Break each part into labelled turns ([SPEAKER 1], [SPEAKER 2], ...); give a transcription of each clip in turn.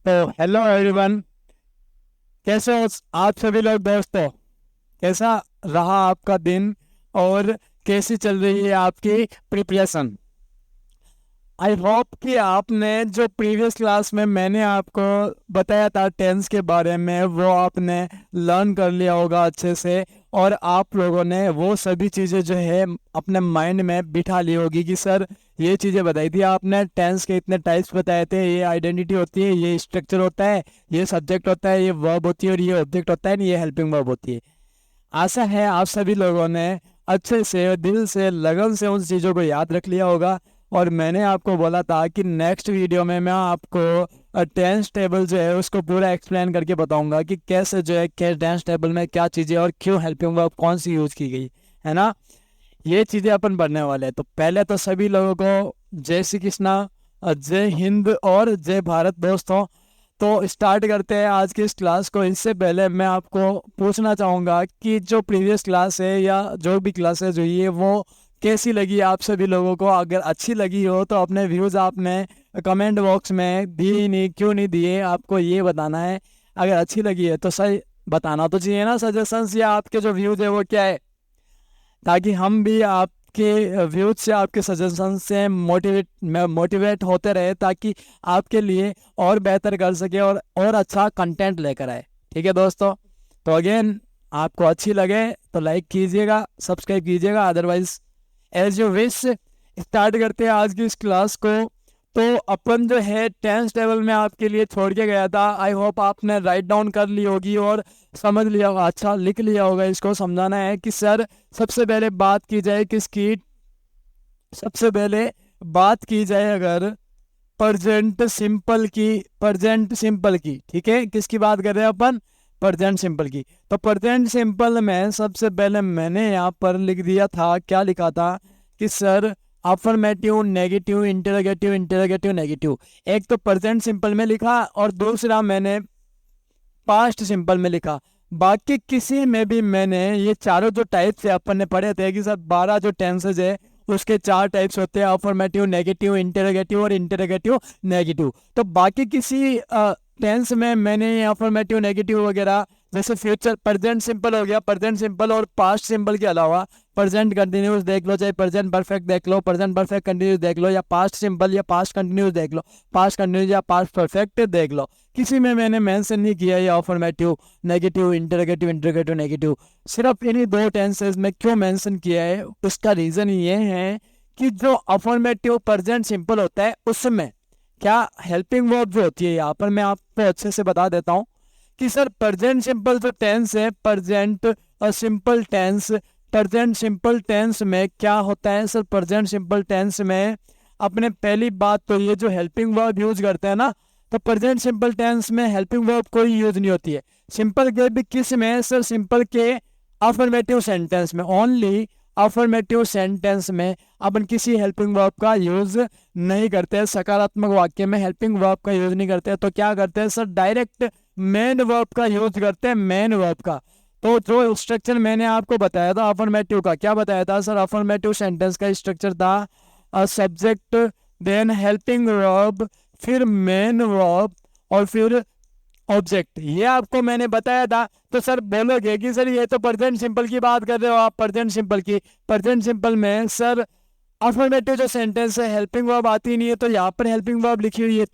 [SPEAKER 1] तो hello everyone, कैसे हो आप सभी लोग दोस्तों। कैसा रहा आपका दिन और कैसी चल रही है आपकी प्रिपरेशन। आई होप कि आपने जो प्रीवियस क्लास में मैंने आपको बताया था टेंस के बारे में वो आपने लर्न कर लिया होगा अच्छे से। और आप लोगों ने वो सभी चीज़ें जो है अपने माइंड में बिठा ली होगी कि सर ये चीज़ें बताई थी आपने, टेंस के इतने टाइप्स बताए थे, ये आइडेंटिटी होती है, ये स्ट्रक्चर होता है, ये सब्जेक्ट होता है, ये वर्ब होती है और ये ऑब्जेक्ट होता है, ये हेल्पिंग वर्ब होती है। आशा है आप सभी लोगों ने अच्छे से दिल से लगन से उन चीज़ों को याद रख लिया होगा। और मैंने आपको बोला था कि नेक्स्ट वीडियो में मैं आपको टेंस टेबल जो है उसको पूरा एक्सप्लेन करके बताऊंगा कि कैसे जो है टेंस टेबल में क्या चीज़ें और क्यों हेल्पिंग वर्ब कौन सी यूज़ की गई है ना। ये चीज़ें अपन पढ़ने वाले हैं। तो पहले तो सभी लोगों को जय श्री कृष्णा, जय हिंद और जय भारत दोस्तों। तो स्टार्ट करते हैं आज की इस क्लास को। इससे पहले मैं आपको पूछना चाहूँगा कि जो प्रीवियस क्लास है या जो भी क्लासेज हुई है वो कैसी लगी आप सभी लोगों को। अगर अच्छी लगी हो तो अपने व्यूज़ आपने कमेंट बॉक्स में दिए नहीं, क्यों नहीं दिए, आपको ये बताना है। अगर अच्छी लगी है तो सही बताना तो चाहिए ना, सजेशंस या आपके जो व्यूज़ है वो क्या है, ताकि हम भी आपके व्यूज से आपके सजेशन से मोटिवेट होते रहे, ताकि आपके लिए और बेहतर कर सके और अच्छा कंटेंट लेकर आए। ठीक है दोस्तों। तो अगेन आपको अच्छी लगे तो लाइक कीजिएगा, सब्सक्राइब कीजिएगा, otherwise as you wish. Start करते हैं आज की इस क्लास को। तो अपन जो है टेंस टेबल में आपके लिए छोड़ के गया था। आई होप आपने राइट डाउन कर ली होगी और समझ लिया होगा, अच्छा लिख लिया होगा। इसको समझाना है कि सर सबसे पहले बात की जाए किसकी, सबसे पहले बात की जाए अगर प्रेजेंट सिंपल की, ठीक है, किसकी बात कर रहे हैं अपन, प्रेजेंट सिंपल की। तो प्रेजेंट सिंपल में सबसे पहले मैंने यहाँ पर लिख दिया था, क्या लिखा था कि sir affirmative, negative, interrogative, interrogative, negative. एक तो प्रेजेंट सिंपल में लिखा और दूसरा मैंने पास्ट सिंपल में लिखा। बाकी किसी में भी मैंने ये चारों जो टाइप्स है अपन ने पढ़े थे कि सर 12 जो टेंसेज है उसके 4 टाइप्स होते हैं, अफर्मेटिव, नेगेटिव, इंटरोगेटिव और इंटरोगेटिव नेगेटिव। तो बाकी किसी टेंस में मैंने अफर्मेटिव, नेगेटिव वगैरह, जैसे फ्यूचर प्रेजेंट सिंपल हो गया, प्रेजेंट सिंपल और पास्ट सिंपल के अलावा प्रेजेंट कंटिन्यूस देख लो, चाहे प्रेजेंट परफेक्ट देख लो, प्रेजेंट परफेक्ट कंटिन्यूस देख लो, या पास्ट सिंपल या पास्ट कंटिन्यूस देख लो, पास्ट कंटिन्यूस या पास्ट परफेक्ट देख लो। किसी में मैंने मेंशन नहीं किया ये affirmative, negative, interrogative, interrogative, negative. सिर्फ इन्हीं 2 टेंसेस में क्यों मेंशन किया है, उसका रीजन ये है कि जो अफर्मेटिव प्रेजेंट सिंपल होता है उसमें क्या हेल्पिंग वर्ब जो होती है, यहाँ पर मैं आपको अच्छे से बता देता हूँ कि सर प्रेजेंट सिंपल जो टेंस है, present simple tense, present simple tense में क्या होता है सर, प्रेजेंट सिंपल टेंस में अपने पहली बात तो ये जो हेल्पिंग वर्ब यूज करते हैं ना, तो प्रेजेंट सिंपल टेंस में हेल्पिंग वर्ब कोई यूज नहीं होती है। सिंपल के भी किस में सर, सिंपल के अफर्मेटिव सेंटेंस में, ओनली अफर्मेटिव सेंटेंस में अपन किसी हेल्पिंग वर्ब का यूज नहीं करते हैं। सकारात्मक वाक्य में हेल्पिंग वर्ब का यूज नहीं करते हैं। तो क्या करते हैं सर, डायरेक्ट मेन वर्ब का यूज करते हैं, मेन वर्ब का। तो जो स्ट्रक्चर मैंने आपको बताया था अफर्मेटिव का, क्या बताया था सर, अफर्मेटिव सेंटेंस का स्ट्रक्चर था सब्जेक्ट, देन हेल्पिंग वर्ब, फिर मेन वर्ब और फिर ऑब्जेक्ट। ये आपको मैंने बताया था। तो सर बोलोगे कि सर ये तो प्रेजेंट सिंपल की बात कर रहे हो आप, प्रेजेंट सिंपल की, प्रेजेंट सिंपल में सर अफर्मेटिव जो सेंटेंस है हेल्पिंग वर्ब आती नहीं है, तो यहाँ पर हेल्पिंग वर्ब लिखी हुई है।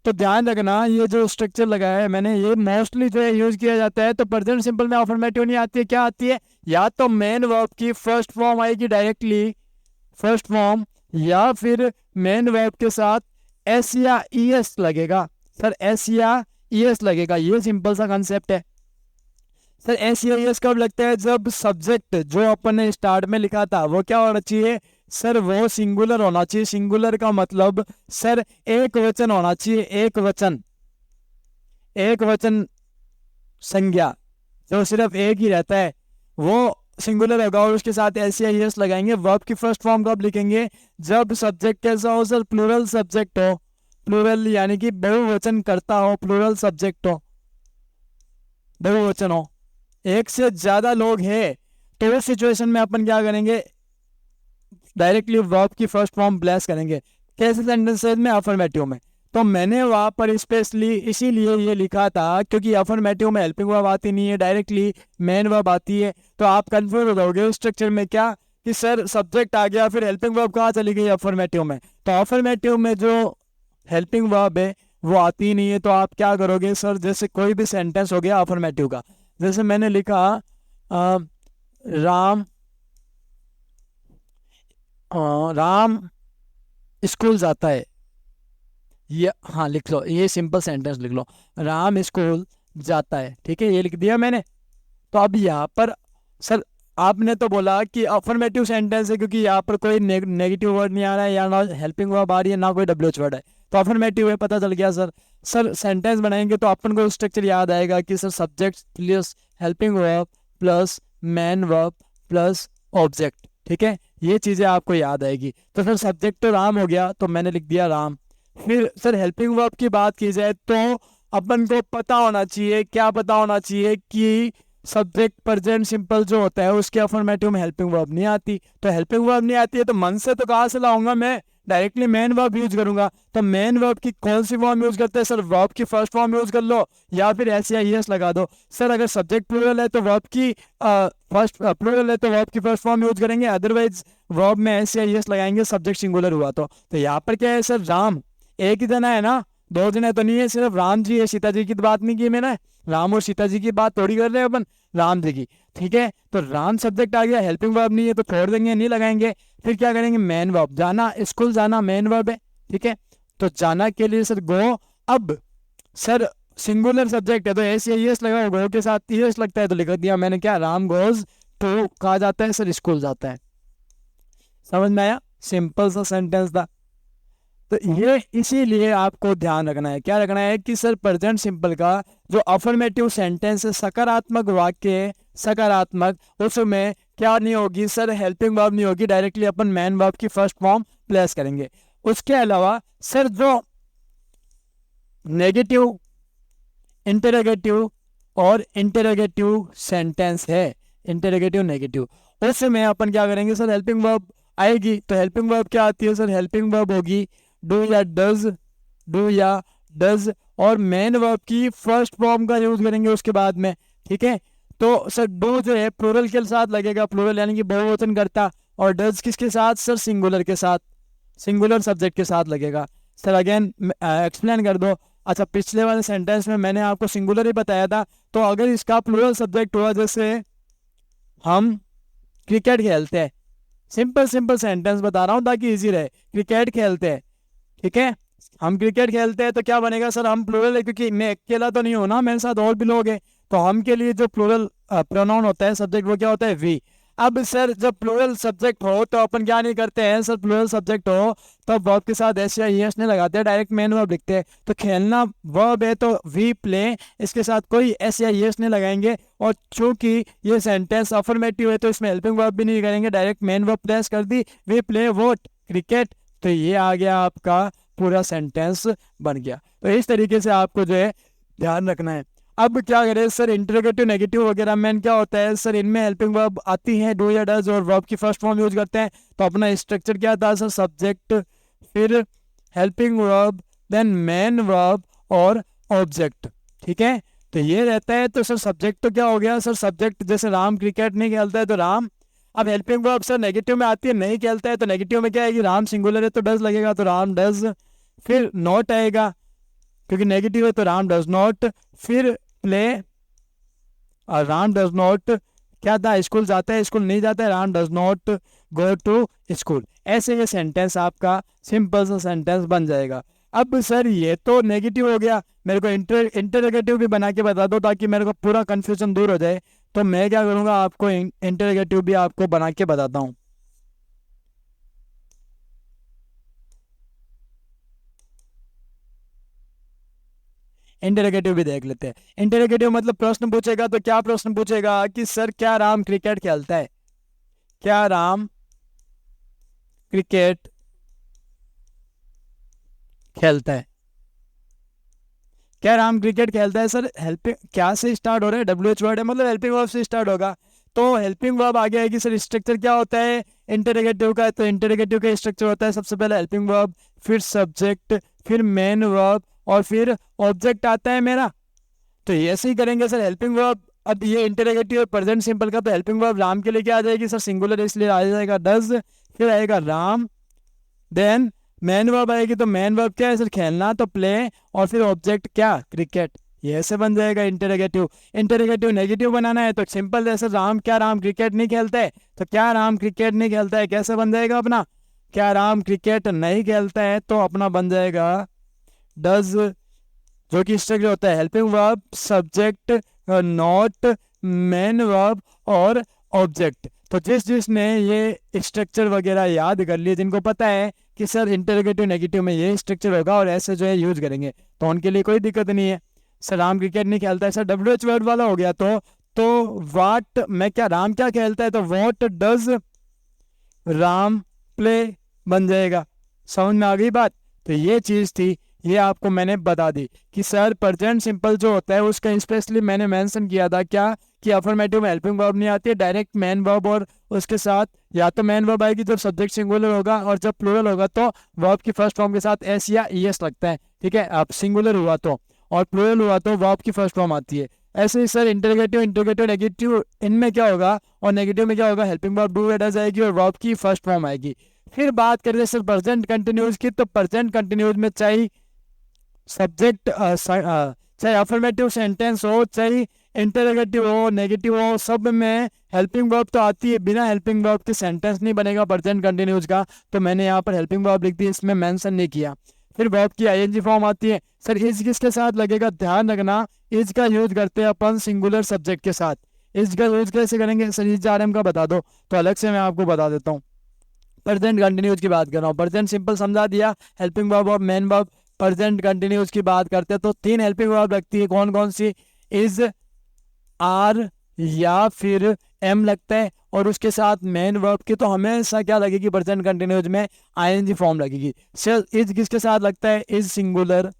[SPEAKER 1] तो ध्यान रखना, ये जो स्ट्रक्चर लगाया है मैंने ये मोस्टली जो है यूज किया जाता है। तो प्रेजेंट सिंपल में अफर्मेटिव नहीं आती है, क्या आती है, या तो मेन वर्ब की फर्स्ट फॉर्म आएगी डायरेक्टली, फर्स्ट फॉर्म, या फिर मेन वर्ब के साथ एस या ई एस लगेगा। सर एस या ई एस लगेगा, ये सिंपल सा कंसेप्ट है। सर एस या ई एस कब लगता है, जब सब्जेक्ट जो अपन ने स्टार्ट में लिखा था वो क्या होना चाहिए सर, वो सिंगुलर होना चाहिए। सिंगुलर का मतलब सर एक वचन होना चाहिए, एक वचन, एक वचन संज्ञा जो सिर्फ एक ही रहता है वो सिंगुलर होगा। और उसके साथ एस या एस लगाएंगे। वर्ब की फर्स्ट फॉर्म कब लिखेंगे, जब सब्जेक्ट कैसा हो सर, प्लूरल सब्जेक्ट हो, प्लूरल यानी कि बहुवचन करता हो, प्लूरल सब्जेक्ट हो, बहुवचन हो, एक से ज्यादा लोग हैं, तो उस सिचुएशन में अपन क्या करेंगे, डायरेक्टली वर्ब की फर्स्ट फॉर्म प्लेस करेंगे। कैसे सेंटेंसेज में, अफर्मेटिव में। तो मैंने वहाँ पर स्पेशली इसीलिए ये लिखा था क्योंकि अफर्मेटिव में हेल्पिंग वर्ब आती नहीं है, डायरेक्टली मेन वर्ब आती है। तो आप कंफ्यूज हो जाओगे उस स्ट्रक्चर में क्या कि सर सब्जेक्ट आ गया फिर हेल्पिंग वर्ब कहाँ चली गई अफर्मेटिव में। तो अफर्मेटिव में जो हेल्पिंग वर्ब है वो आती ही नहीं है। तो आप क्या करोगे सर, जैसे कोई भी सेंटेंस हो गया अफर्मेटिव का, जैसे मैंने लिखा राम राम स्कूल जाता है, ये हाँ लिख लो, ये सिंपल सेंटेंस लिख लो, राम स्कूल जाता है, ठीक है, ये लिख दिया मैंने। तो अब यहाँ पर सर आपने तो बोला कि अफर्मेटिव सेंटेंस है क्योंकि यहाँ पर कोई नेगेटिव वर्ड नहीं आ रहा है या ना हेल्पिंग वर्ब आ रही है ना कोई डब्ल्यूएच वर्ड है, तो अफर्मेटिव है, पता चल गया सर। सर सेंटेंस बनाएंगे तो अपन को स्ट्रक्चर याद आएगा कि sir subject plus helping verb plus man verb plus object, ठीक है, ये चीज़ें आपको याद आएगी। तो सर सब्जेक्ट तो राम हो गया तो मैंने लिख दिया राम। फिर सर हेल्पिंग वर्ब की बात की जाए तो अपन को पता होना चाहिए, क्या पता होना चाहिए कि सब्जेक्ट प्रेजेंट सिंपल जो होता है उसके अफर्मेटिव में हेल्पिंग वर्ब नहीं आती। तो हेल्पिंग वर्ब नहीं आती है तो मन से तो कहाँ से लाऊंगा मैं, डायरेक्टली मेन वर्ब यूज करूंगा। तो मेन वर्ब की कौन सी फॉर्म यूज करते हैं सर, वर्ब की फर्स्ट फॉर्म यूज कर लो या फिर एस या एस लगा दो। सर अगर सब्जेक्ट प्लूरल है तो वर्ब की फर्स्ट प्लूरल है तो वर्ब की फर्स्ट फॉर्म यूज करेंगे, अदरवाइज वर्ब में एस या एस लगाएंगे सब्जेक्ट सिंगुलर हुआ तो यहाँ पर क्या है सर, राम एक ही जना है ना, दो जने तो नहीं है, सिर्फ राम जी है, सीता जी की तो बात नहीं की मैंने, राम और सीता जी की बात थोड़ी कर रहे हैं अपन, राम जी की, ठीक है। तो राम सब्जेक्ट आ गया, हेल्पिंग वर्ब नहीं है तो छोड़ देंगे, नहीं लगाएंगे। फिर क्या करेंगे, मेन वर्ब, जाना स्कूल जाना मेन वर्ब है, ठीक है। तो जाना के लिए सर गो, अब सर सिंगुलर सब्जेक्ट है तो एस या एस लगा, गो के साथ एस लगता है तो लिख दिया मैंने, क्या राम गोज तो कहा जाता है सर स्कूल जाता है। समझ में आया, सिंपल सा सेंटेंस था। तो ये इसीलिए आपको ध्यान रखना है, क्या रखना है कि सर प्रेजेंट सिंपल का जो अफर्मेटिव सेंटेंस है, सकारात्मक वाक्य है, सकारात्मक, उसमें क्या नहीं होगी सर, हेल्पिंग वर्ब नहीं होगी, डायरेक्टली अपन मैन वर्ब की फर्स्ट फॉर्म प्लेस करेंगे। उसके अलावा सर जो नेगेटिव, इंटरोगेटिव और इंटरोगेटिव सेंटेंस है, इंटरोगेटिव नेगेटिव, उसमें अपन क्या करेंगे सर, हेल्पिंग वर्ब आएगी। तो हेल्पिंग वर्ब क्या आती है सर, हेल्पिंग वर्ब होगी डू या डज, डू या डज, और मेन वर्ब की फर्स्ट फॉर्म का यूज करेंगे उसके बाद में, ठीक है। तो सर डू जो है प्लूरल के साथ लगेगा, प्लूरल यानी कि बहुवचन करता, और डज किसके साथ सर, सिंगुलर के साथ, सिंगुलर सब्जेक्ट के साथ लगेगा। सर अगेन एक्सप्लेन कर दो। अच्छा पिछले वाले सेंटेंस में मैंने आपको सिंगुलर ही बताया था, तो अगर इसका प्लूरल सब्जेक्ट हुआ, जैसे हम क्रिकेट खेलते हैं, सिंपल सिंपल सेंटेंस बता रहा हूँ ताकि इजी रहे, क्रिकेट खेलते हैं, ठीक है, हम क्रिकेट खेलते हैं तो क्या बनेगा सर, हम प्लूरल है क्योंकि मैं अकेला तो नहीं हूं ना, मेरे साथ और भी लोग हैं, तो हम के लिए जो प्लूरल प्रोनाउन होता है सब्जेक्ट वो क्या होता है, वी। अब सर जब प्लूरल सब्जेक्ट हो तो अपन क्या नहीं करते हैं सर, प्लूरल सब्जेक्ट हो तो वर्ब के साथ एस या एस नहीं लगाते, डायरेक्ट मेन वर्ब लिखते हैं। तो खेलना वर्ब है तो वी प्ले, इसके साथ कोई एस या एस नहीं लगाएंगे, और चूंकि ये सेंटेंस अफर्मेटिव है तो इसमें हेल्पिंग वर्ब भी नहीं करेंगे, डायरेक्ट मेन वर्ब प्लेस कर दी, वी प्ले वोट क्रिकेट। तो ये आ गया आपका पूरा सेंटेंस बन गया। तो इस तरीके से आपको जो है ध्यान रखना है। अब क्या करें सर, इंटरोगेटिव नेगेटिव वगैरह में क्या होता है सर, इनमें हेल्पिंग वर्ब आती है डू या डज, और वर्ब की फर्स्ट फॉर्म यूज करते हैं। तो अपना स्ट्रक्चर क्या था सर, सब्जेक्ट, फिर helping verb, then main verb और ऑब्जेक्ट, ठीक है। तो ये रहता है। तो सर सब्जेक्ट तो क्या हो गया सर, सब्जेक्ट जैसे राम क्रिकेट नहीं खेलता है तो राम। अब हेल्पिंग वर्ब सर नेगेटिव में आती है, नहीं खेलता है तो नेगेटिव में क्या आएगी, राम सिंगुलर है तो डज लगेगा तो राम डज, फिर नॉट आएगा क्योंकि नेगेटिव है तो राम डज नॉट, फिर प्ले, और राम डज नॉट क्या था, स्कूल जाता है, स्कूल नहीं जाता है, Ram does not go to school. ऐसे ये सेंटेंस आपका सिंपल सा सेंटेंस बन जाएगा। अब सर ये तो नेगेटिव हो गया, मेरे को इंटरोगेटिव भी बना के बता दो ताकि मेरे को पूरा कंफ्यूजन दूर हो जाए। तो मैं क्या करूँगा, आपको इंटरोगेटिव भी आपको बना के बताता हूँ। इंटरोगेटिव भी देख लेते हैं। इंटरोगेटिव मतलब प्रश्न पूछेगा, तो क्या प्रश्न पूछेगा कि सर क्या राम क्रिकेट खेलता है, क्या राम क्रिकेट खेलता है, क्या राम क्रिकेट खेलता है। सर हेल्पिंग क्या से स्टार्ट हो रहा है, डब्ल्यू एच वर्ड है मतलब हेल्पिंग वर्ब से स्टार्ट होगा। तो हेल्पिंग वर्ब आ गया है कि सर स्ट्रक्चर क्या होता है इंटरोगेटिव का, तो इंटरोगेटिव का स्ट्रक्चर होता है सबसे पहले हेल्पिंग वर्ब, फिर सब्जेक्ट, फिर मेन वर्ब और फिर ऑब्जेक्ट आता है मेरा। तो ये ऐसे ही करेंगे सर हेल्पिंग वर्ब। अब ये इंटरोगेटिव और प्रेजेंट सिंपल का, तो हेल्पिंग वर्ब राम के लिए क्या आ जाएगी सर सिंगुलर, इसलिए आ जाएगा डज, फिर आएगा राम। देन मैन वर्ब आएगी, तो मैन वर्ब क्या है सर खेलना, तो प्ले, और फिर ऑब्जेक्ट क्या क्रिकेट। ये ऐसे बन जाएगा इंटरोगेटिव। इंटरोगेटिव नेगेटिव बनाना है तो सिंपल जैसे राम, क्या राम क्रिकेट नहीं खेलता है, तो क्या राम क्रिकेट नहीं खेलता है कैसे बन जाएगा अपना, क्या राम क्रिकेट नहीं खेलता है, तो अपना बन जाएगा डज, जो कि स्ट्रक्चर होता है helping verb, subject, not, main verb और ऑब्जेक्ट। तो जिसने ये स्ट्रक्चर वगैरह याद कर लिए, जिनको पता है कि सर इंटरोगेटिव नेगेटिव में ये स्ट्रक्चर होगा और ऐसे जो है यूज करेंगे, तो उनके लिए कोई दिक्कत नहीं है। सर राम क्रिकेट नहीं खेलता है, सर WH वर्ड वाला हो गया, तो वाट मैं क्या राम क्या खेलता है, तो व्हाट डज राम प्ले बन जाएगा। समझ में आ गई बात। तो ये चीज थी, ये आपको मैंने बता दी कि सर प्रेजेंट सिंपल जो होता है उसका स्पेशली मैंने मेंशन किया था क्या कि अफर्मेटिव में हेल्पिंग वर्ब नहीं आती है, डायरेक्ट मैन वर्ब, और उसके साथ या तो मैन वर्ब आएगी जब सब्जेक्ट सिंगुलर होगा, और जब प्लूरल होगा तो वर्ब की फर्स्ट फॉर्म के साथ एस या ईएस लगता है। ठीक है, अब सिंगुलर हुआ तो, और प्लूरल हुआ तो वर्ब की फर्स्ट फॉर्म आती है। ऐसे ही सर इंटरोगेटिव, इंटरोगेटिव नेगेटिव, इनमें क्या होगा और नेगेटिव में क्या होगा, हेल्पिंग वर्ब डू एड आएगी और वर्ब की फर्स्ट फॉर्म आएगी। फिर बात करें सर प्रेजेंट कंटिन्यूस की, तो प्रेजेंट कंटिन्यूस में चाहे सब्जेक्ट चाहे अफर्मेटिव सेंटेंस हो, चाहे इंटरोगेटिव हो, नेगेटिव हो, सब में हेल्पिंग वर्ब तो आती है। बिना हेल्पिंग वर्ब के सेंटेंस नहीं बनेगा प्रेजेंट कंटिन्यूस का, तो मैंने यहाँ पर हेल्पिंग वर्ब लिख दी, इसमें मेंशन नहीं किया। फिर वर्ब की आईएनजी फॉर्म आती है। सर इज किसके साथ लगेगा, ध्यान रखना इज का यूज करते हैं अपन सिंगुलर सब्जेक्ट के साथ। इज का यूज कैसे करेंगे सर, इज आरएम का बता दो, तो अलग से मैं आपको बता देता हूँ। प्रेजेंट कंटिन्यूस की बात कर रहा हूँ, प्रेजेंट सिंपल समझा दिया, हेल्पिंग वर्ब और मेन वर्ब। प्रेजेंट कंटिन्यूस की बात करते हैं तो 3 हेल्पिंग वर्ब लगती है, कौन कौन सी, इज, आर या फिर एम लगता है, और उसके साथ मेन वर्ब की तो हमेशा क्या लगेगी प्रेजेंट कंटिन्यूस में, आईएनजी फॉर्म लगेगी। सर इज किसके साथ लगता है, इज सिंगुलर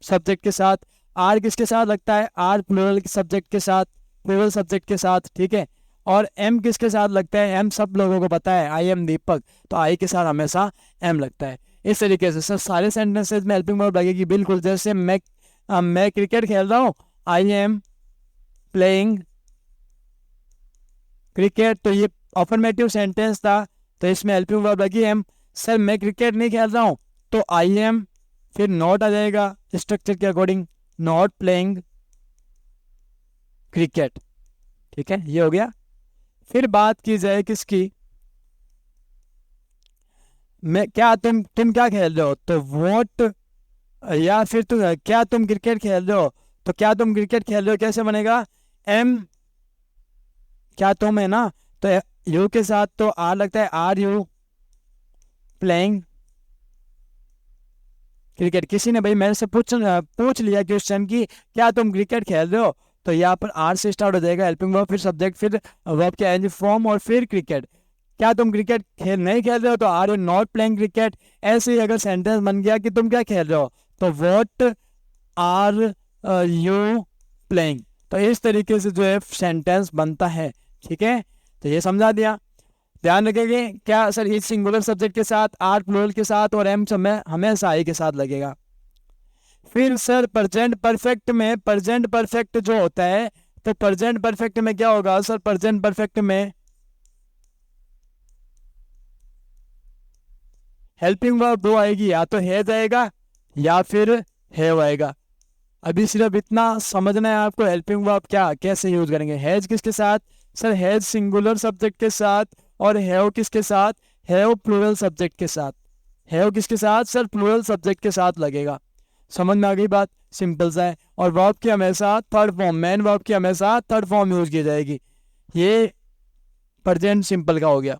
[SPEAKER 1] सब्जेक्ट के साथ। आर किसके साथ लगता है, आर प्लूरल सब्जेक्ट के साथ, प्लूरल सब्जेक्ट के साथ। ठीक है, और एम किसके साथ लगता है, एम सब लोगों को पता है, आई एम दीपक, तो आई के साथ हमेशा एम लगता है। इस तरीके से सर सारे सेंटेंसेज में हेल्पिंग वर्ब लगेगी बिल्कुल। जैसे मैं क्रिकेट खेल रहा हूँ, आई एम प्लेइंग क्रिकेट, तो ये अफर्मेटिव सेंटेंस था, तो इसमें हेल्पिंग वर्ब लगी एम। सर मैं क्रिकेट नहीं खेल रहा हूँ, तो आई एम, फिर नॉट आ जाएगा स्ट्रक्चर के अकॉर्डिंग, नॉट प्लेइंग क्रिकेट। ठीक है, ये हो गया। फिर बात की जाए किसकी, मैं क्या तुम क्या खेल रहे हो, तो वॉट, या फिर क्या तुम क्रिकेट खेल रहे हो, तो क्या तुम क्रिकेट खेल रहे हो कैसे बनेगा, एम क्या तुम है ना, तो यू के साथ तो आर लगता है, आर यू प्लेइंग क्रिकेट। किसी ने भाई मेरे से पूछ लिया क्वेश्चन की क्या तुम क्रिकेट खेल रहे हो, तो यहाँ पर आर से स्टार्ट हो जाएगा हेल्पिंग वर्ब, फिर सब्जेक्ट, फिर वर्ब के एंड फॉर्म और फिर क्रिकेट। क्या तुम क्रिकेट नहीं खेल रहे हो, तो are you not playing cricket. ऐसे ही अगर सेंटेंस बन गया कि तुम क्या खेल रहे हो, तो व्हाट आर यू प्लेइंग। तो इस तरीके से जो है सेंटेंस बनता है। ठीक है, तो ये समझा दिया। ध्यान रखेंगे क्या सर, इस सिंगुलर सब्जेक्ट के साथ, आर प्लूरल के साथ और एम समय हमेशा आई के साथ लगेगा। फिर सर प्रेजेंट परफेक्ट में, प्रेजेंट परफेक्ट जो होता है, तो प्रेजेंट परफेक्ट में क्या होगा सर, प्रेजेंट परफेक्ट में हेल्पिंग वर्ब दो आएगी, या तो हैज आएगा या फिर हैव आएगा। अभी सिर्फ इतना समझना है आपको, हेल्पिंग वर्ब क्या कैसे यूज करेंगे। हैज किसके साथ सर, हैज सिंगुलर सब्जेक्ट के साथ, और हैव किसके साथ, हैव प्लूरल सब्जेक्ट के साथ। हैव किसके साथ सर, प्लूरल सब्जेक्ट के साथ लगेगा। समझ में आ गई बात, सिंपल सा है। और वर्ब की हमेशा थर्ड फॉर्म, मेन वर्ब की हमेशा थर्ड फॉर्म यूज की जाएगी। ये प्रेजेंट सिंपल का हो गया,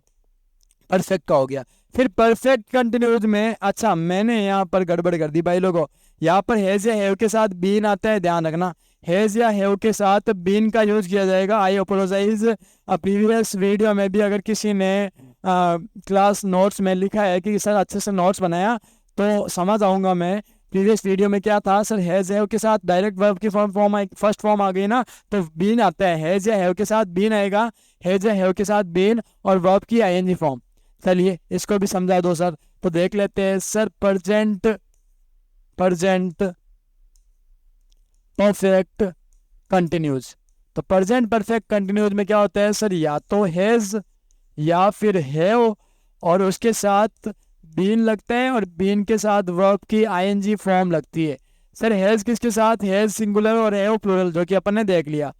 [SPEAKER 1] परफेक्ट का हो गया। फिर परफेक्ट कंटिन्यूज में, अच्छा मैंने यहाँ पर गड़बड़ कर दी भाई लोगों, यहाँ पर हैज या हैव के साथ बीन आता है, ध्यान रखना। हैज या हैव के साथ बीन का यूज किया जाएगा। आई अपोलोजाइज, प्रीवियस वीडियो में भी अगर किसी ने क्लास नोट्स में लिखा है कि सर अच्छे से नोट्स बनाया, तो समझ आऊँगा मैं। प्रीवियस वीडियो में क्या था सर, हैज हैव के साथ डायरेक्ट वर्ब की फर्स्ट फॉर्म आ गई ना, तो बीन आता है, हैज या हैव के साथ बीन आएगा, हैज या हैव के साथ बीन और वर्ब की आईएनजी फॉर्म। चलिए इसको भी समझा दो सर, तो देख लेते हैं सर। प्रेजेंट परफेक्ट कंटिन्यूज, तो प्रेजेंट परफेक्ट कंटिन्यूज में क्या होता है सर, या तो हैज या फिर हैव और उसके साथ बीन लगता है और बीन के साथ वर्ब की आईएनजी फॉर्म लगती है। सर हैज किसके साथ, हैज सिंगुलर और हैव प्लूरल, जो कि अपन ने देख लिया।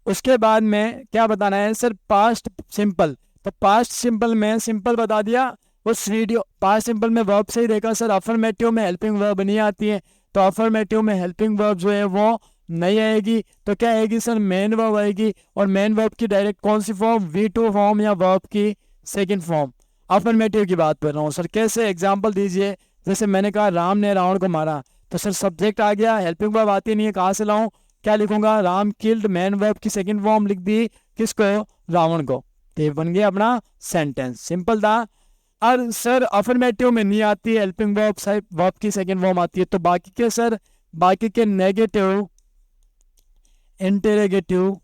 [SPEAKER 1] उसके बाद में क्या बताना है सर, पास्ट सिंपल, तो पास्ट सिंपल में सिंपल बता दिया उस वीडियो। पास्ट सिंपल में वर्ब से ही देखा सर, अफर्मेटिव में हेल्पिंग वर्ब नहीं आती है, तो अफर्मेटिव में हेल्पिंग वर्ब जो है वो नहीं आएगी, तो क्या आएगी सर, मेन वर्ब आएगी। और मेन वर्ब की डायरेक्ट कौन सी फॉर्म, V2 फॉर्म या वर्ब की सेकंड फॉर्म। अफर्मेटिव की बात कर रहा हूँ सर, कैसे एग्जांपल दीजिए। जैसे मैंने कहा राम ने रावण को मारा, तो सर सब्जेक्ट आ गया, हेल्पिंग वर्ब आती नहीं है, कहाँ से लाऊं, क्या लिखूंगा, राम किल्ड, मेन वर्ब की सेकंड फॉर्म लिख दी, किसको, रावण को, तो ये बन गया अपना सेंटेंस, सिंपल था। और सर अफर्मेटिव में नहीं आती हेल्पिंग वर्ब, वर्ब की सेकंड फॉर्म आती है, तो बाकी के सर, बाकी के नेगेटिव, इंटेरोगेटिव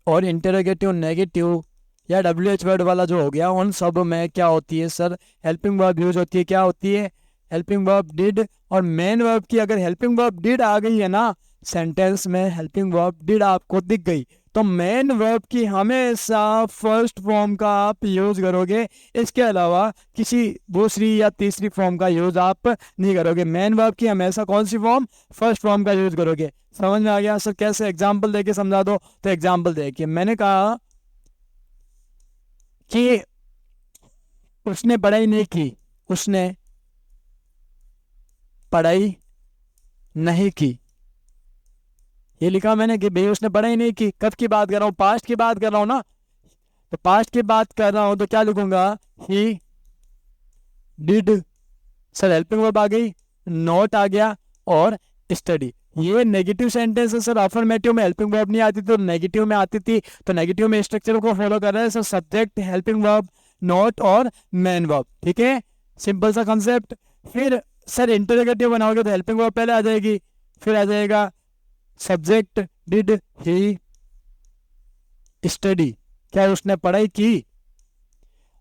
[SPEAKER 1] और इंटेरोगेटिव नेगेटिव या WH वर्ड वाला जो हो गया, उन सब में क्या होती है सर, हेल्पिंग वर्ब यूज होती है। क्या होती है, हेल्पिंग वर्ब डिड। और मेन वर्ब की अगर हेल्पिंग वर्ब डिड आ गई है ना सेंटेंस में, हेल्पिंग वर्ब डिड आपको दिख गई, तो मेन वर्ब की हमेशा फर्स्ट फॉर्म का आप यूज करोगे, इसके अलावा किसी दूसरी या तीसरी फॉर्म का यूज आप नहीं करोगे। मेन वर्ब की हमेशा कौन सी फॉर्म, फर्स्ट फॉर्म का यूज करोगे। समझ में आ गया सर, कैसे एग्जाम्पल देके समझा दो, तो एग्जाम्पल देखिए, मैंने कहा कि उसने पढ़ाई नहीं की, उसने पढ़ाई नहीं की, ये लिखा मैंने कि भाई उसने पढ़ाई नहीं की। कब की बात कर रहा हूँ, पास्ट की बात कर रहा हूँ ना, तो पास्ट की बात कर रहा हूँ तो क्या लिखूंगा, he did, sir helping verb आ गई, नॉट आ गया और स्टडी। ये नेगेटिव सेंटेंस है सर, अफर्मेटिव में हेल्पिंग वर्ब नहीं आती तो नेगेटिव में आती थी, तो नेगेटिव में स्ट्रक्चर को फॉलो कर रहे हैं sir, subject, helping verb, not और मेन वर्ब, ठीक है, सिंपल सा कंसेप्ट। फिर सर इंटरोगेटिव बनाओगे तो हेल्पिंग वर्ब पहले आ जाएगी, फिर आ जाएगा सब्जेक्ट, डिड ही स्टडी, क्या उसने पढ़ाई की,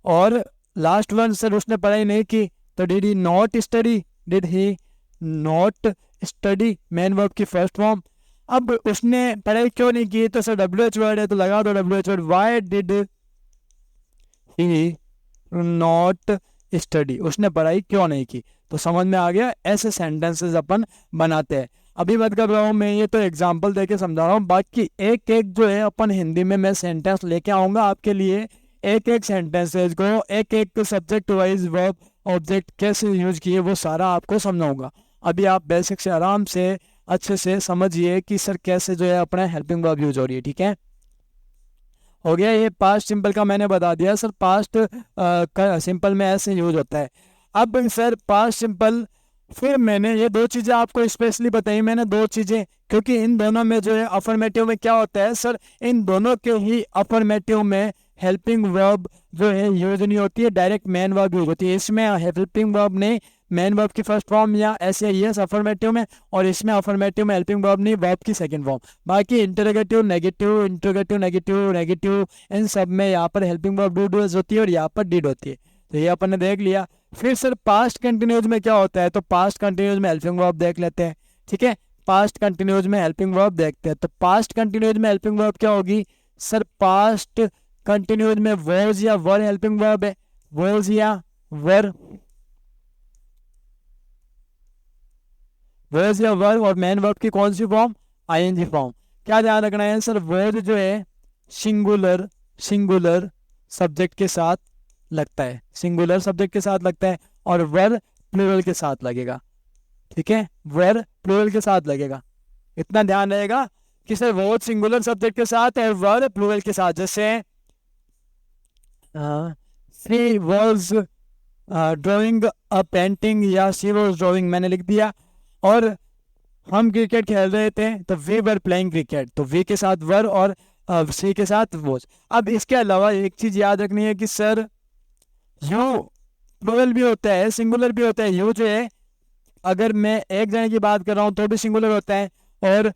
[SPEAKER 1] और लास्ट वन सर उसने पढ़ाई नहीं की, तो did he not study, did he not study, main verb की फर्स्ट फॉर्म। अब उसने पढ़ाई क्यों नहीं की, तो सर WH वर्ड है तो लगा दो WH word, why did he not study, उसने पढ़ाई क्यों नहीं की, तो समझ में आ गया। ऐसे सेंटेंसेस अपन बनाते हैं। अभी बात कर रहा हूँ मैं, ये तो एग्जाम्पल देके समझा रहा हूँ, बाकी एक एक जो है अपन हिंदी में मैं सेंटेंस लेके आऊँगा आपके लिए, एक एक सेंटेंसेज को एक एक सब्जेक्ट वाइज वर्ब ऑब्जेक्ट कैसे यूज किए वो सारा आपको समझाऊंगा। अभी आप बेसिक से आराम से अच्छे से समझिए कि सर कैसे जो है अपना हेल्पिंग वर्ब यूज हो रही है, ठीक है। हो गया, ये पास्ट सिंपल का मैंने बता दिया सर, पास्ट सिंपल में ऐसे यूज होता है। अब सर पास्ट सिंपल, फिर मैंने ये दो चीज़ें आपको स्पेशली बताई, मैंने दो चीज़ें, क्योंकि इन दोनों में जो है अफर्मेटिव में क्या होता है सर, इन दोनों के ही अफर्मेटिव में हेल्पिंग वर्ब जो है यूज नहीं होती है, डायरेक्ट मेन वर्ब यूज होती है। इसमें हेल्पिंग वर्ब नहीं, मेन वर्ब की फर्स्ट फॉर्म या ऐसे ही है अफर्मेटिव में, और इसमें अफर्मेटिव में हेल्पिंग वर्ब नहीं, वर्ब की सेकंड फॉर्म। बाकी interrogative negative, interrogative negative negative, इन सब में यहाँ पर हेल्पिंग वर्ब डू डूज होती है और यहाँ पर डिड होती है, तो ये अपन ने देख लिया। फिर सर पास्ट कंटिन्यूज में क्या होता है, तो पास्ट कंटिन्यूज में हेल्पिंग वर्ब देख लेते हैं, ठीक है। पास्ट कंटिन्यूज में हेल्पिंग वर्ब देखते हैं, तो पास्ट कंटिन्यूज में हेल्पिंग वर्ब क्या होगी सर, पास्ट कंटिन्यूज में वर्ज या वर हेल्पिंग वर्ब है, वर्ज या वर, वर्ज या वर, और मेन वर्ब की कौन सी फॉर्म, आईएनजी फॉर्म। क्या ध्यान रखना है सर, वर्ज जो है सिंगुलर, सिंगुलर सब्जेक्ट के साथ लगता है, सिंगुलर सब्जेक्ट के साथ लगता है, और वर प्लूरल के साथ लगेगा, ठीक है, वर प्लूरल के साथ लगेगा। इतना ध्यान रहेगा कि सर वर्ड सिंगुलर सब्जेक्ट के साथ है, वर प्लूरल के साथ। जैसे she was drawing a painting या शी वाज ड्राइंग मैंने लिख दिया, और हम क्रिकेट खेल रहे थे तो वी वर प्लेइंग क्रिकेट, तो वी के साथ वर और सी के साथ वॉज। अब इसके अलावा एक चीज याद रखनी है कि सर यू प्लूरल भी होता है, सिंगुलर भी होता है। यू जो है अगर मैं एक जने की बात कर रहा हूँ तो भी सिंगुलर होता है, और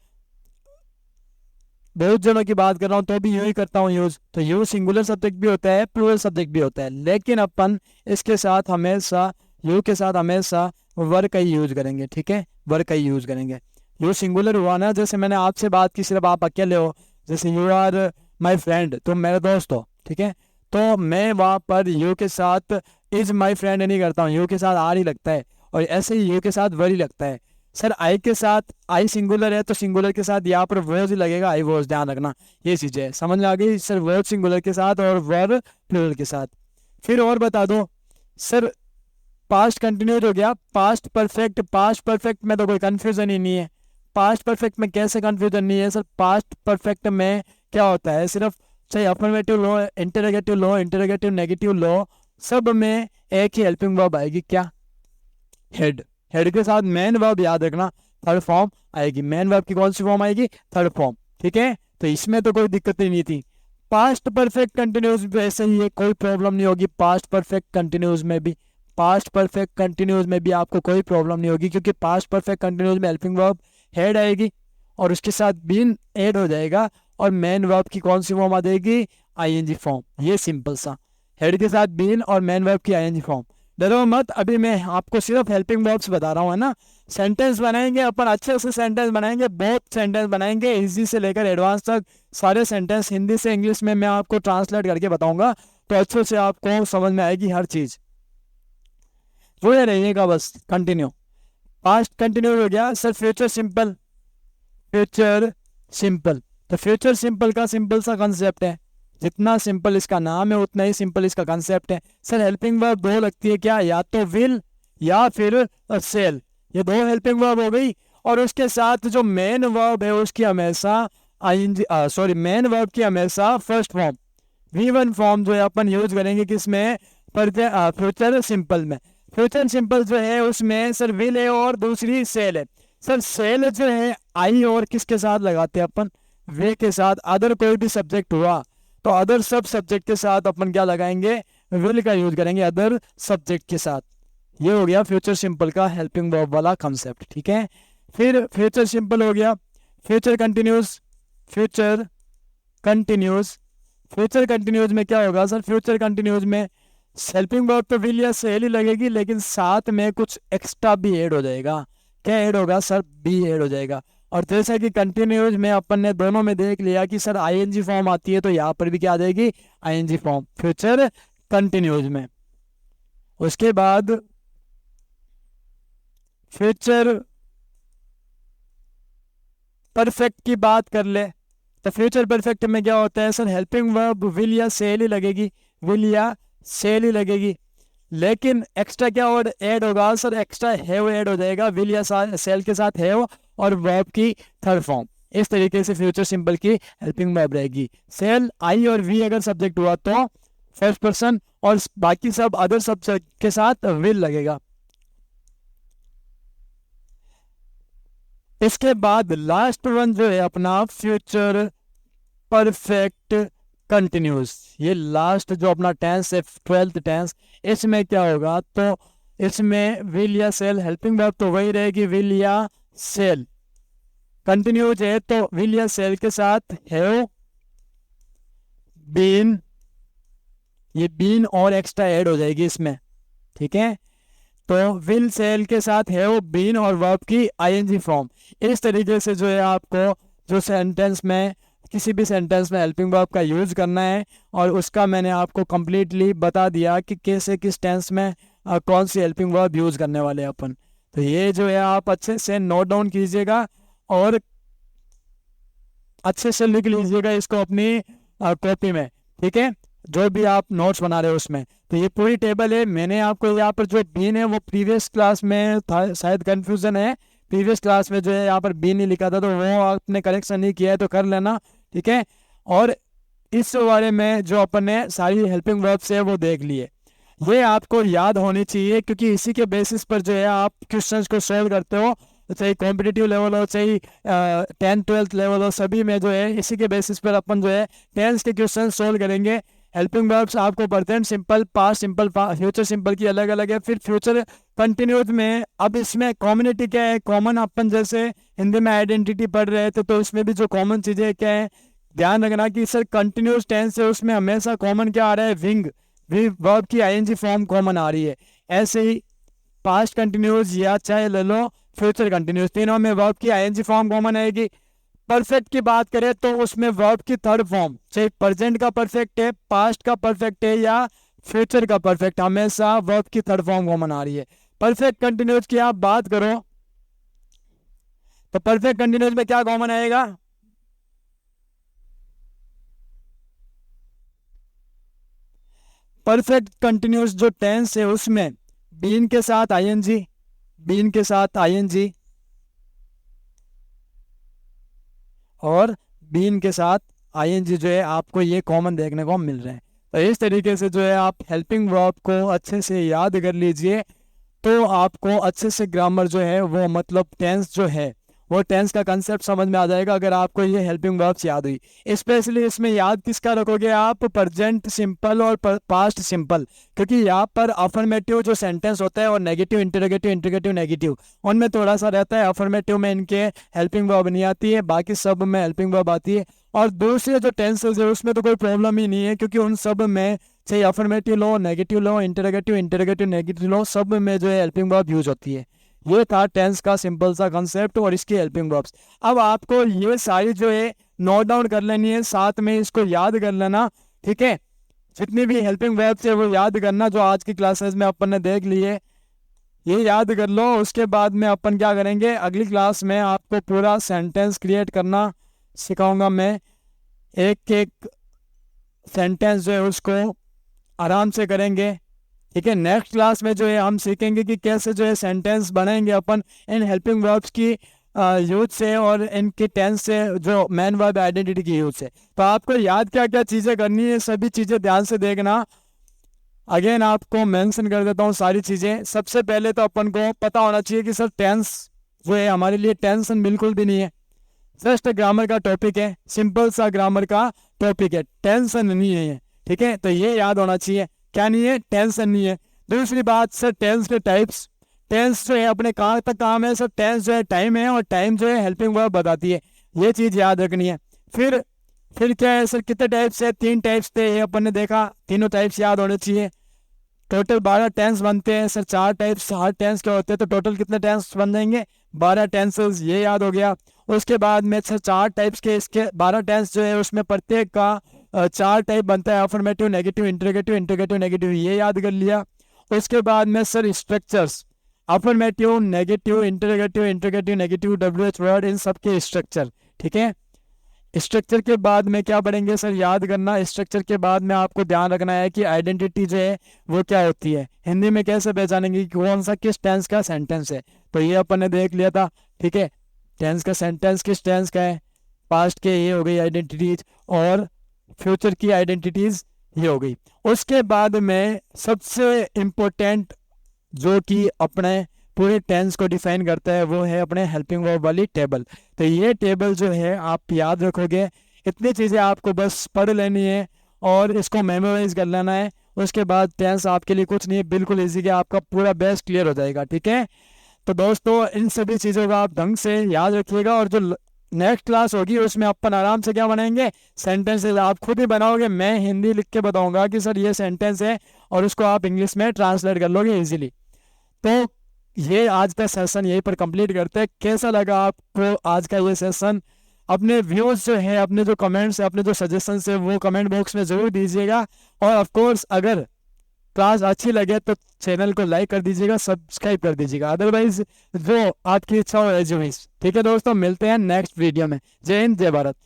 [SPEAKER 1] बहुत जनों की बात कर रहा हूँ तो भी यूं ही करता हूँ यूज। तो यूज सिंगुलर सब्जेक्ट भी होता है, प्लूरल सब्जेक्ट भी होता है, लेकिन अपन इसके साथ हमेशा यू के साथ हमेशा वर्ग का ही यूज करेंगे। ठीक है, वर्ग का ही यूज करेंगे। यू सिंगुलर हुआ ना, जैसे मैंने आपसे बात की, सिर्फ आप अकेले हो, जैसे यू आर माई फ्रेंड, तुम मेरे दोस्त हो, ठीक है, तो मैं वहाँ पर यू के साथ इज माई फ्रेंड नहीं करता हूँ, यू के साथ आर ही लगता है, और ऐसे ही यू के साथ वर ही लगता है। सर आई के साथ, आई सिंगुलर है तो सिंगुलर के साथ यहाँ पर वॉज ही लगेगा, आई वॉज, ध्यान रखना। ये चीज़ें समझ में आ गई सर, वर्ब सिंगुलर के साथ और वर प्लूरल के साथ। फिर और बता दो सर, पास्ट कंटिन्यूड हो गया, पास्ट परफेक्ट, पास्ट परफेक्ट में तो कोई कंफ्यूजन ही नहीं है। पास्ट परफेक्ट में कैसे कंफ्यूजन नहीं है सर? पास्ट परफेक्ट में क्या होता है, सिर्फ चाहे अफर्मेटिव लो, इंटरोगेटिव नेगेटिव लो, सब में एक ही हेल्पिंग वर्ब आएगी, क्या? हेड। हेड के साथ मेन वर्ब याद रखना, थर्ड फॉर्म आएगी। मेन वर्ब की कौन सी फॉर्म आएगी? Third form. ठीक है, तो इसमें तो कोई दिक्कत ही नहीं थी। पास्ट परफेक्ट कंटिन्यूस भी ऐसे ही है, कोई प्रॉब्लम नहीं होगी पास्ट परफेक्ट कंटिन्यूस में भी। पास्ट परफेक्ट कंटिन्यूस में भी आपको कोई प्रॉब्लम नहीं होगी, क्योंकि पास्ट परफेक्ट कंटिन्यूस में हेल्पिंग वर्ब हेड आएगी और उसके साथ बीन ऐड हो जाएगा, और मेन वर्ब की कौन सी फॉर्म आ जाएगी? ING form. ये सिंपल सा, हेड के साथ बीन और मेन वर्ब की आईएनजी फॉर्म। डरो मत, अभी मैं आपको सिर्फ हेल्पिंग वर्ब्स बता रहा हूँ, है ना। सेंटेंस बनाएंगे अपन, अच्छे से सेंटेंस बनाएंगे, बहुत सेंटेंस बनाएंगे, इजी से लेकर एडवांस तक सारे सेंटेंस हिंदी से इंग्लिश में मैं आपको ट्रांसलेट करके बताऊंगा, तो अच्छे से आपको समझ में आएगी हर चीज। जुड़े रहिएगा बस। कंटिन्यू, पास्ट कंटिन्यू हो गया sir. Future simple, future simple, तो फ्यूचर सिंपल का सिंपल सा कंसेप्ट है, जितना सिंपल इसका नाम है उतना ही सिंपल इसका कंसेप्ट है। सर हेल्पिंग वर्ब दो लगती है क्या? या तो विल या फिर सेल, ये दो हेल्पिंग वर्ब हो गई, और उसके साथ जो मेन वर्ब है उसकी हमेशा आईएनजी, सॉरी, मेन वर्ब की हमेशा फर्स्ट फॉर्म V1 फॉर्म जो है अपन यूज करेंगे किसमें? फ्यूचर सिंपल में। फ्यूचर सिंपल जो है उसमें सर विल है और दूसरी सेल है। सर सेल जो है आई और किसके साथ लगाते हैं अपन? वे के साथ। अदर कोई भी सब्जेक्ट हुआ तो अदर सब सब्जेक्ट के साथ अपन क्या लगाएंगे? विल का यूज करेंगे अदर सब्जेक्ट के साथ। ये हो गया फ्यूचर सिंपल का हेल्पिंग वर्ब वाला कंसेप्ट। ठीक है, फिर फ्यूचर सिंपल हो गया। Future continuous, future continuous, future continuous में क्या होगा सर? फ्यूचर कंटिन्यूस में हेल्पिंग वर्ब तो विल या सेल ही लगेगी, लेकिन साथ में कुछ एक्स्ट्रा भी ऐड हो जाएगा। क्या ऐड होगा सर? बी ऐड हो जाएगा। और जैसा कि कंटिन्यूज में अपन ने दोनों में देख लिया कि सर आईएनजी फॉर्म आती है, तो यहाँ पर भी क्या आ जाएगी? आईएनजी फॉर्म फ्यूचर कंटिन्यूज में। उसके बाद फ्यूचर परफेक्ट की बात कर ले, तो फ्यूचर परफेक्ट में क्या होता है सर? हेल्पिंग वर्ब विल या सेल ही लगेगी, विल या सेल ही लगेगी, लेकिन एक्स्ट्रा क्या और ऐड होगा सर? एक्स्ट्रा हैव ऐड हो जाएगा, विल या सेल के साथ हैव और वर्ब की थर्ड फॉर्म। इस तरीके से फ्यूचर सिंपल की हेल्पिंग वर्ब रहेगी। सेल, आई और वी अगर सब्जेक्ट हुआ तो फर्स्ट पर्सन, और बाकी सब अदर सब्जेक्ट के साथ विल लगेगा। इसके बाद लास्ट वन जो है अपना फ्यूचर परफेक्ट कंटिन्यूस। ये लास्ट जो अपना टेंस है, 12th टेंस, इसमें क्या होगा? तो इसमें विल या सेल, हेल्पिंग वर्ब तो वही रहेगी, विल या सेल। कंटिन्यूज है तो विल या सेल के साथ हैव, बीन, ये बीन और एक्स्ट्रा ऐड हो जाएगी इसमें। ठीक है, तो विल सेल के साथ हैव, बीन और वर्ब की आईएनजी फॉर्म। इस तरीके से जो है आपको जो सेंटेंस में, किसी भी सेंटेंस में हेल्पिंग वर्ब का यूज करना है, और उसका मैंने आपको कंप्लीटली बता दिया कि कैसे किस टेंस में कौन सी हेल्पिंग वर्ब यूज करने वाले हैं अपन। तो ये जो है आप अच्छे से नोट डाउन कीजिएगा और अच्छे से लिख लीजिएगा इसको अपनी कॉपी में। ठीक है, जो भी आप नोट्स बना रहे हो उसमें। तो ये पूरी टेबल है। मैंने आपको यहाँ पर जो बीन है वो प्रीवियस क्लास में था, शायद कंफ्यूजन है, प्रीवियस क्लास में जो है यहाँ पर बी नहीं लिखा था, तो वो आपने करेक्शन नहीं किया है तो कर लेना। ठीक है, और इस बारे में जो अपन ने सारी हेल्पिंग वर्ब्स है वो देख लिए, ये आपको याद होनी चाहिए, क्योंकि इसी के बेसिस पर जो है आप क्वेश्चंस को सॉल्व करते हो, चाहे कॉम्पिटिटिव लेवल हो, चाहे 10th 12th लेवल हो, सभी में जो है इसी के बेसिस पर अपन जो है टेंस के क्वेश्चन सॉल्व करेंगे। हेल्पिंग वर्ब्स आपको present simple, past simple, future simple की अलग अलग है। फिर फ्यूचर कंटिन्यूस में अब इसमें कॉमनिटी क्या है, कॉमन अपन जैसे हिंदी में आइडेंटिटी पढ़ रहे थे तो इसमें भी जो कॉमन चीज़ें क्या है, ध्यान रखना कि सर कंटिन्यूस टेंस है उसमें हमेशा कॉमन क्या आ रहा है, विंग, वर्ब की आईएनजी फॉर्म कॉमन आ रही है। ऐसे ही पास्ट कंटिन्यूस या चाहे ले लो फ्यूचर कंटिन्यूस, तीनों में वर्ब की आईएनजी फॉर्म कॉमन आएगी। परफेक्ट की बात करें तो उसमें वर्ब की थर्ड फॉर्म, चाहे प्रेजेंट का परफेक्ट है, पास्ट का परफेक्ट है या फ्यूचर का परफेक्ट, हमेशा वर्ब की थर्ड फॉर्म कॉमन आ रही है। परफेक्ट कंटिन्यूस की आप बात करो तो परफेक्ट कंटिन्यूस में क्या कॉमन आएगा, परफेक्ट कंटिन्यूस जो टेंस है उसमें बीन के साथ आईएनजी, बीन के साथ आईएनजी और बीन के साथ आईएनजी जो है आपको ये कॉमन देखने को मिल रहे हैं। तो इस तरीके से जो है आप हेल्पिंग वर्ब को अच्छे से याद कर लीजिए तो आपको अच्छे से ग्रामर जो है वो मतलब टेंस जो है वो टेंस का कंसेप्ट समझ में आ जाएगा अगर आपको ये हेल्पिंग वर्ब्स याद हुई। स्पेशली इसमें याद किसका रखोगे आप, प्रेजेंट सिंपल और पास्ट सिंपल, क्योंकि यहाँ पर अफर्मेटिव जो सेंटेंस होता है और नेगेटिव, इंटरोगेटिव, इंटरोगेटिव, नेगेटिव, उनमें थोड़ा सा रहता है। अफर्मेटिव में इनके हेल्पिंग वर्ब नहीं आती है, बाकी सब में हेल्पिंग वर्ब आती है। और दूसरे जो टेंसेस है उसमें तो कोई प्रॉब्लम ही नहीं है क्योंकि उन सब में चाहे अफर्मेटिव लो, नेगेटिव लो, इंटरोगेटिव, इंटरोगेटिव, नेगेटिव लो, सब में जो है हेल्पिंग वर्ब यूज होती है। ये था टेंस का सिंपल सा कंसेप्ट और इसकी हेल्पिंग वर्ब्स। अब आपको ये सारी जो है नोट डाउन कर लेनी है, साथ में इसको याद कर लेना, ठीक है। जितनी भी हेल्पिंग वर्ब्स है वो याद करना जो आज की क्लासेस में अपन ने देख लिए, ये याद कर लो। उसके बाद में अपन क्या करेंगे, अगली क्लास में आपको पूरा सेंटेंस क्रिएट करना सिखाऊंगा मैं। एक एक सेंटेंस जो है उसको आराम से करेंगे, ठीक है। नेक्स्ट क्लास में जो है हम सीखेंगे कि कैसे जो है सेंटेंस बनाएंगे अपन इन हेल्पिंग वर्ब्स की यूज से और इनके टेंस से, जो मेन वर्ब आइडेंटिटी की यूज से। तो आपको याद क्या क्या चीज़ें करनी है, सभी चीज़ें ध्यान से देखना। अगेन आपको मेंशन कर देता हूँ सारी चीज़ें। सबसे पहले तो अपन को पता होना चाहिए कि सर टेंस जो है हमारे लिए टेंशन बिल्कुल भी नहीं है, जस्ट ग्रामर का टॉपिक है, सिंपल सा ग्रामर का टॉपिक है, टेंशन नहीं है, ठीक है। तो ये याद होना चाहिए, क्या नहीं है, टेंशन नहीं है। दूसरी बात सर टेंस के टाइप्स, टेंस जो है अपने कहाँ तक काम है, सर टेंस जो है टाइम है और टाइम जो है हेल्पिंग वर्ब बताती है, ये चीज़ याद रखनी है। फिर क्या है सर, कितने टाइप्स है, 3 टाइप्स थे ये अपन ने देखा, तीनों टाइप्स याद होने चाहिए। टोटल 12 टेंस बनते हैं सर, 4 टाइप्स हर टेंस के होते हैं, तो टोटल कितने टेंस बन जाएंगे, 12 टेंसेस, ये याद हो गया। उसके बाद में सर 4 टाइप्स के इसके 12 टेंस जो है उसमें प्रत्येक का 4 टाइप बनता है, affirmative, negative, interrogative, interrogative, negative, ये याद कर लिया। उसके बाद में sir structures, affirmative, negative, interrogative, interrogative, negative, WH word, इन सब के स्ट्रक्चर, ठीक है। स्ट्रक्चर के बाद में क्या पढ़ेंगे सर, याद करना। स्ट्रक्चर के बाद में आपको ध्यान रखना है कि आइडेंटिटी जो है वो क्या होती है, हिंदी में कैसे पहचानेंगे कि कौन सा किस टेंस का सेंटेंस है, तो ये अपन ने देख लिया था, ठीक है। टेंस का सेंटेंस किस टेंस का है, पास्ट के ये हो गई आइडेंटिटीज और फ्यूचर की आइडेंटिटीज ये हो गई। उसके बाद में सबसे इम्पोर्टेंट जो कि अपने पूरे टेंस को डिफाइन करता है वो है अपने हेल्पिंग वर्ब वाली टेबल। तो ये टेबल जो है आप याद रखोगे, इतनी चीज़ें आपको बस पढ़ लेनी है और इसको मेमोराइज कर लेना है। उसके बाद टेंस आपके लिए कुछ नहीं है, बिल्कुल इजी, आपका पूरा बेस क्लियर हो जाएगा, ठीक है। तो दोस्तों इन सभी चीज़ों का आप ढंग से याद रखिएगा और जो नेक्स्ट क्लास होगी उसमें अपन आराम से क्या बनाएंगे, सेंटेंसेस आप खुद ही बनाओगे, मैं हिंदी लिख के बताऊंगा कि सर ये सेंटेंस है और उसको आप इंग्लिश में ट्रांसलेट कर लोगे इजीली। तो ये आज का सेशन यहीं पर कंप्लीट करते हैं। कैसा लगा आपको आज का ये सेशन, अपने व्यूज़ जो है, अपने जो कमेंट्स है, अपने जो सजेशंस है वो कमेंट बॉक्स में ज़रूर दीजिएगा। और ऑफ कोर्स अगर क्लास अच्छी लगे तो चैनल को लाइक कर दीजिएगा, सब्सक्राइब कर दीजिएगा, अदरवाइज जो आपकी इच्छा हो एज, ठीक है दोस्तों, मिलते हैं नेक्स्ट वीडियो में। जय हिंद, जय भारत।